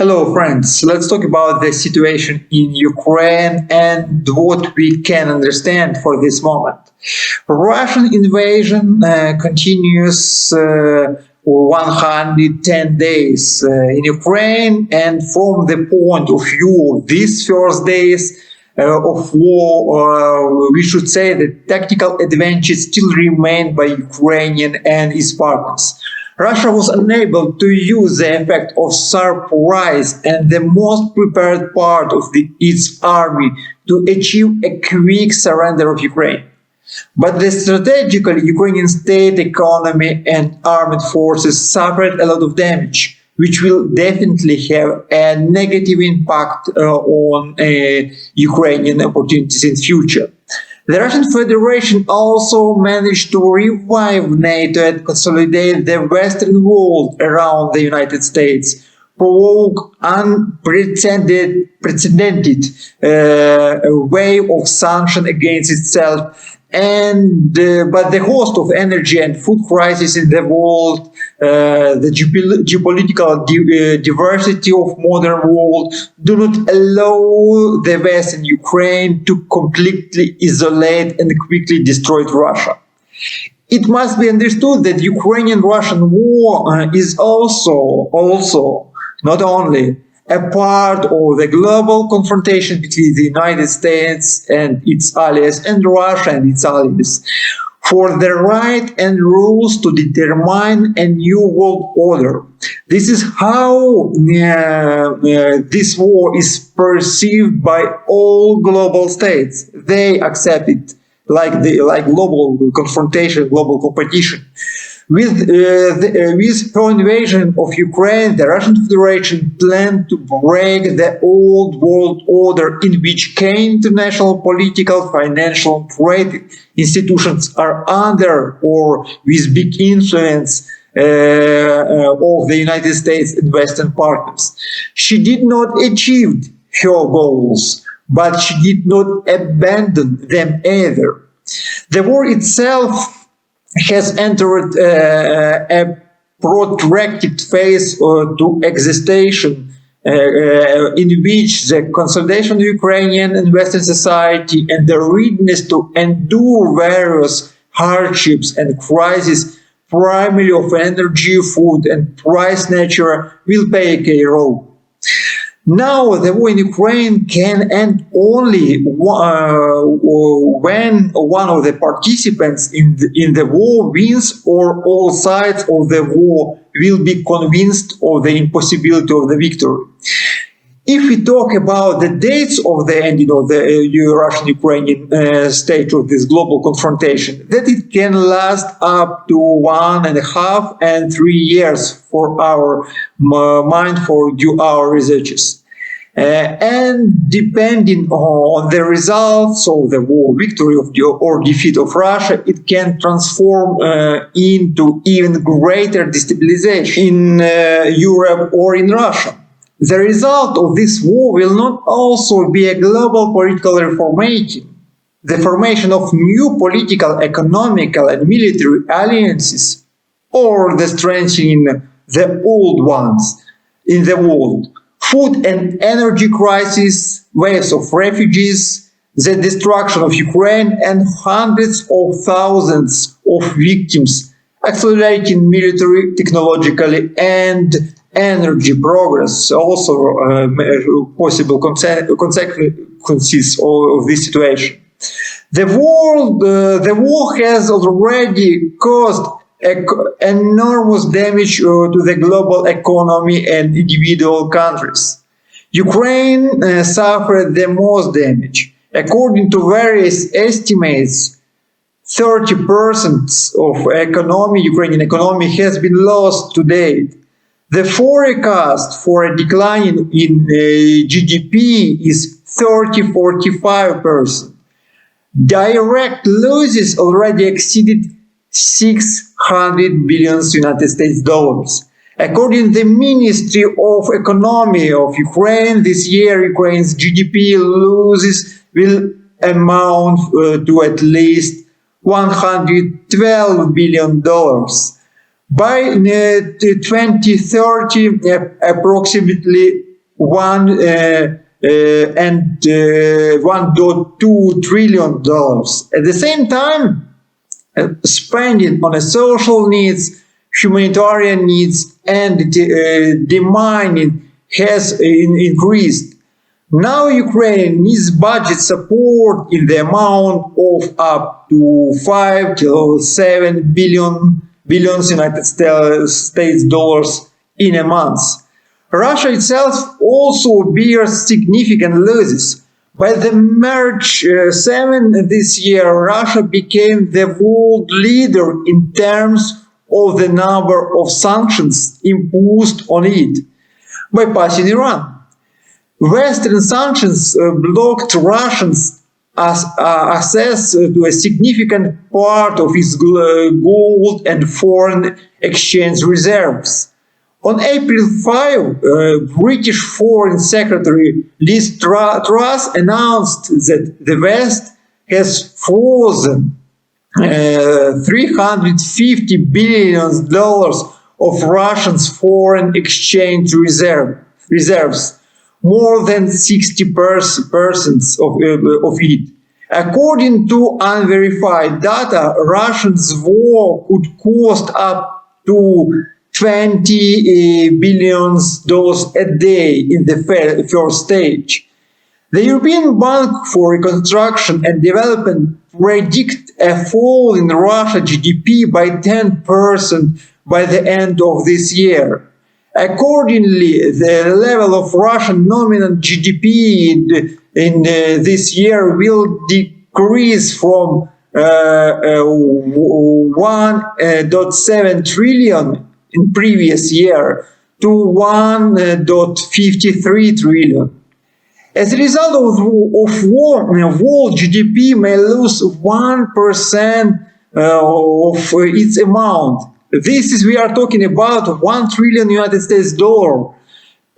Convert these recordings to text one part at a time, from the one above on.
Hello, friends. Let's talk about the situation in Ukraine and what we can understand for this moment. Russian invasion continues 110 days in Ukraine, and from the point of view of these first days of war, we should say that tactical advantages still remain by Ukrainian and its partners. Russia was unable to use the effect of surprise and the most prepared part of its army to achieve a quick surrender of Ukraine. But strategically, Ukrainian state economy and armed forces suffered a lot of damage, which will definitely have a negative impact on Ukrainian opportunities in future. The Russian Federation also managed to revive NATO and consolidate the Western world around the United States, provoke unprecedented wave of sanction against itself, but the host of energy and food crisis in the world, the geopolitical diversity of modern world do not allow the West and Ukraine to completely isolate and quickly destroy Russia. It must be understood that Ukrainian-Russian war is also not only a part of the global confrontation between the United States and its allies and Russia and its allies for the right and rules to determine a new world order. This is how this war is perceived by all global states. They accept it like global confrontation, global competition. With her invasion of Ukraine, the Russian Federation planned to break the old world order in which international political, financial, and trade institutions are under or with big influence of the United States and Western partners. She did not achieve her goals, but she did not abandon them either. The war itself has entered a protracted phase to existation in which the consolidation of Ukrainian and Western society and the readiness to endure various hardships and crises, primarily of energy, food, and price nature, will play a key role. Now, the war in Ukraine can end only when one of the participants in the war wins, or all sides of the war will be convinced of the impossibility of the victory. If we talk about the dates of the ending of the Russian-Ukrainian stage of this global confrontation, that it can last up to 1.5 and 3 years for our mind, for our researchers. And depending on the results of the war, victory or defeat of Russia, it can transform into even greater destabilization in Europe or in Russia. The result of this war will not also be a global political reformation, the formation of new political, economical, and military alliances, or the strengthening the old ones in the world. Food and energy crisis, waves of refugees, the destruction of Ukraine, and hundreds of thousands of victims, accelerating military, technologically, and energy progress, also possible consequences of this situation. The war has already caused enormous damage to the global economy and individual countries. Ukraine suffered the most damage. According to various estimates, 30% of Ukrainian economy has been lost to date. The forecast for a decline in GDP is 30–45%. Direct losses already exceeded $600 billion United States dollars. According to the Ministry of Economy of Ukraine, this year Ukraine's GDP losses will amount to at least $112 billion. By 2030, approximately $1.2 trillion. At the same time, spending on social needs, humanitarian needs, and demining has increased. Now Ukraine needs budget support in the amount of up to 5 to 7 billions United States dollars in a month. Russia itself also bears significant losses. By the March 7 this year, Russia became the world leader in terms of the number of sanctions imposed on it, bypassing Iran. Western sanctions blocked Russians' access to a significant part of its gold and foreign exchange reserves. On April 5, British Foreign Secretary Liz Truss announced that the West has frozen $350 billion of Russia's foreign exchange reserves, more than 60% of it. According to unverified data, Russia's war could cost up to $20 billion a day in the first stage. The European Bank for Reconstruction and Development predicts a fall in Russia's GDP by 10% by the end of this year. Accordingly, the level of Russian nominal GDP in this year will decrease from 1.7 trillion in previous year to 1.53 trillion. As a result of war, world GDP may lose 1% of its amount. We are talking about 1 trillion United States dollar,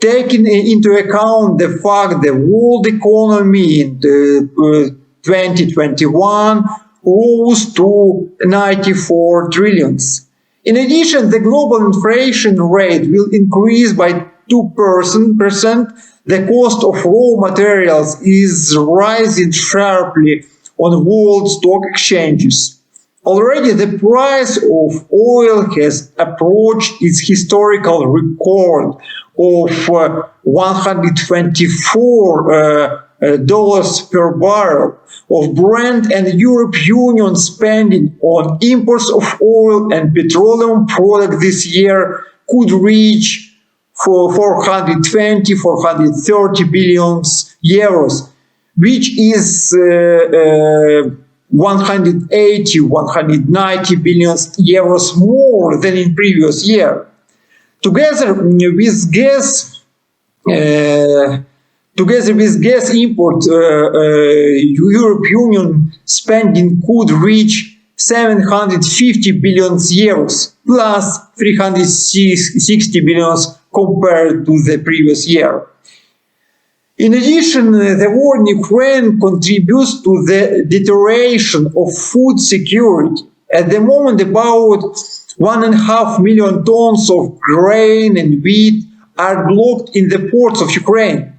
taking into account the fact the world economy in 2021 rose to 94 trillions. In addition, the global inflation rate will increase by 2%. The cost of raw materials is rising sharply on world stock exchanges. Already the price of oil has approached its historical record of $124 per barrel of Brent, and European Union spending on imports of oil and petroleum products this year could reach 430 billion euros, which is 190 billion euros more than in previous year. Together with gas import, European Union spending could reach 750 billion euros, plus 360 billion compared to the previous year. In addition, the war in Ukraine contributes to the deterioration of food security. At the moment, about 1.5 million tons of grain and wheat are blocked in the ports of Ukraine.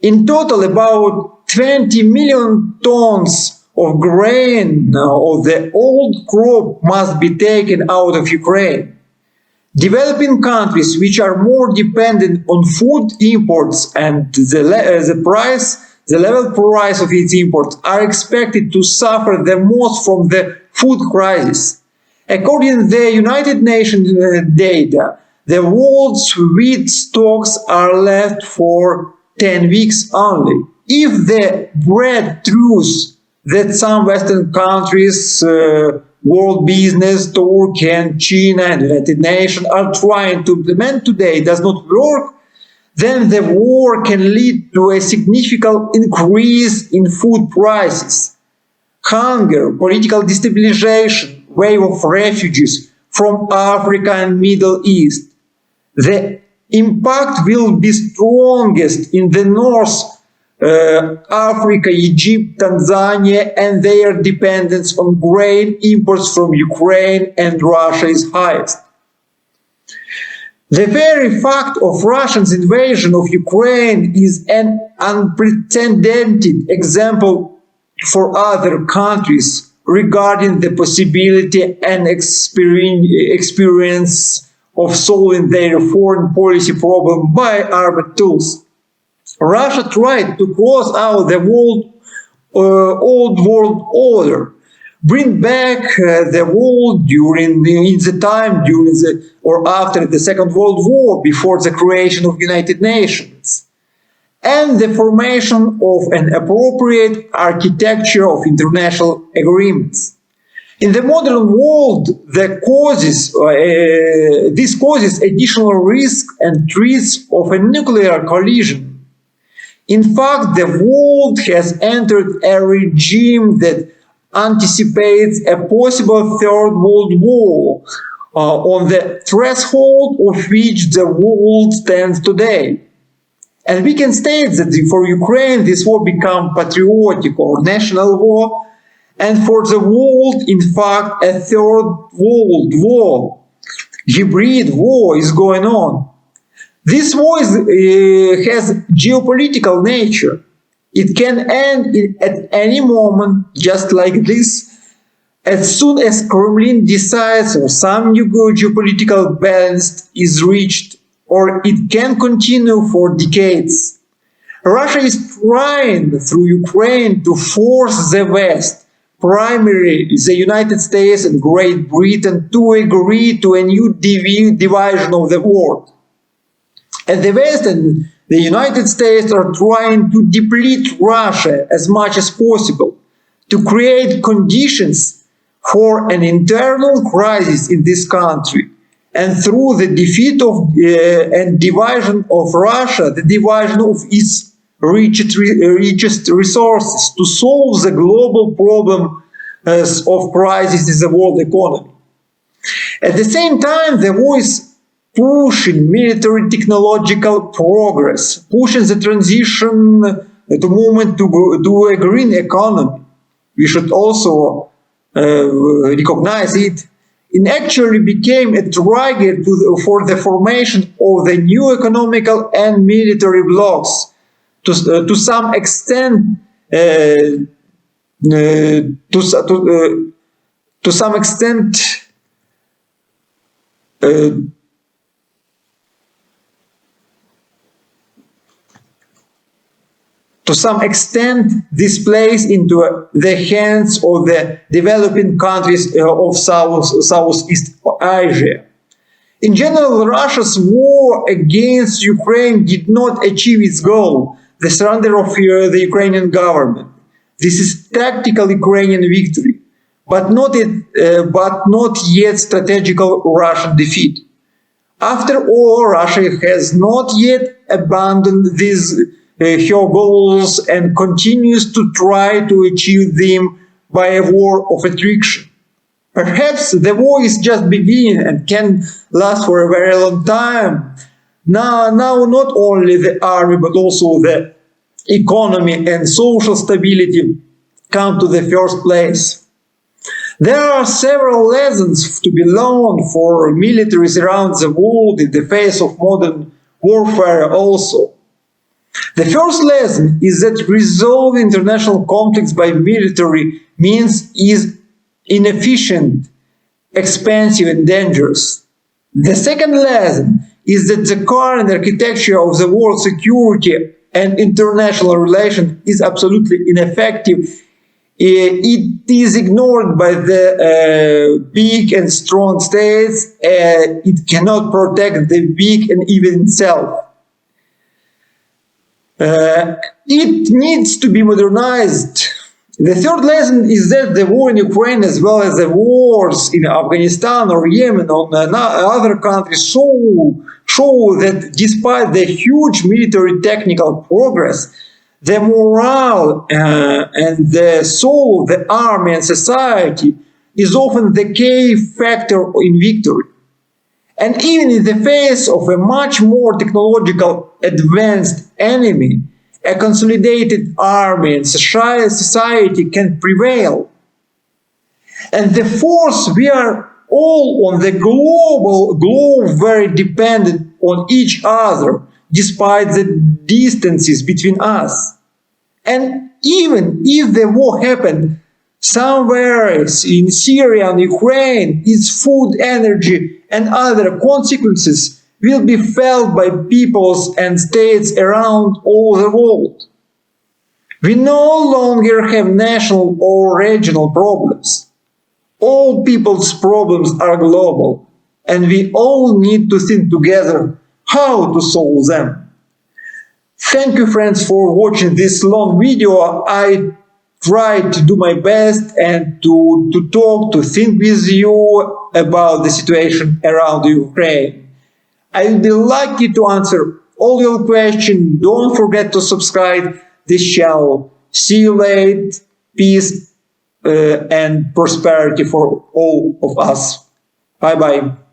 In total, about 20 million tons of grain of the old crop must be taken out of Ukraine. Developing countries which are more dependent on food imports and the level price of its imports are expected to suffer the most from the food crisis. According to the United Nations data, the world's wheat stocks are left for 10 weeks only. If the breakthroughs that some Western countries, world business, Turkey and China and United Nations are trying to implement today does not work, then the war can lead to a significant increase in food prices. Hunger, political destabilization, wave of refugees from Africa and Middle East. The impact will be strongest in the North Africa, Egypt, Tanzania, and their dependence on grain imports from Ukraine and Russia is highest. The very fact of Russia's invasion of Ukraine is an unprecedented example for other countries regarding the possibility and experience of solving their foreign policy problem by armed tools. Russia tried to cross out the old world order, bring back the world during the or after the Second World War, before the creation of United Nations, and the formation of an appropriate architecture of international agreements. In the modern world, this causes additional risk and threats of a nuclear collision. In fact, the world has entered a regime that anticipates a possible Third World War, on the threshold of which the world stands today. And we can state that for Ukraine, this war becomes patriotic or national war, and for the world, in fact, a Third World War, hybrid war is going on. This war has geopolitical nature. It can end at any moment, just like this, as soon as Kremlin decides or some new geopolitical balance is reached, or it can continue for decades. Russia is trying through Ukraine to force the West, primarily the United States and Great Britain, to agree to a new division of the world. And the West and the United States are trying to deplete Russia as much as possible, to create conditions for an internal crisis in this country, and through the defeat of and division of Russia, the division of its richest resources, to solve the global problem of crisis in the world economy. At the same time, the war is pushing military technological progress, pushing the transition to movement to a green economy. We should also recognize it. It actually became a trigger for the formation of the new economical and military blocs. To some extent, this plays into the hands of the developing countries of Southeast Asia. In general, Russia's war against Ukraine did not achieve its goal, the surrender of the Ukrainian government. This is tactical Ukrainian victory, but not yet strategical Russian defeat. After all, Russia has not yet abandoned these her goals and continues to try to achieve them by a war of attrition. Perhaps the war is just beginning and can last for a very long time. Now not only the army but also the economy and social stability come to the first place. There are several lessons to be learned for militaries around the world in the face of modern warfare also. The first lesson is that resolving international conflicts by military means is inefficient, expensive, and dangerous. The second lesson is that the current architecture of the world security and international relations is absolutely ineffective. It is ignored by the big and strong states. It cannot protect the weak and even itself. It needs to be modernized. The third lesson is that the war in Ukraine, as well as the wars in Afghanistan or Yemen or other countries, show that despite the huge military technical progress, the morale and the soul of the army and society is often the key factor in victory. And even in the face of a much more technological advanced enemy, a consolidated army and society can prevail. And the fourth, we are all on the globe very dependent on each other, despite the distances between us. And even if the war happened somewhere in Syria and Ukraine, its food, energy, and other consequences will be felt by peoples and states around all the world. We no longer have national or regional problems. All people's problems are global, and we all need to think together how to solve them. Thank you, friends, for watching this long video. I tried to do my best and to talk, to think with you about the situation around Ukraine. I will be lucky to answer all your questions. Don't forget to subscribe this channel. See you later. Peace and prosperity for all of us. Bye-bye.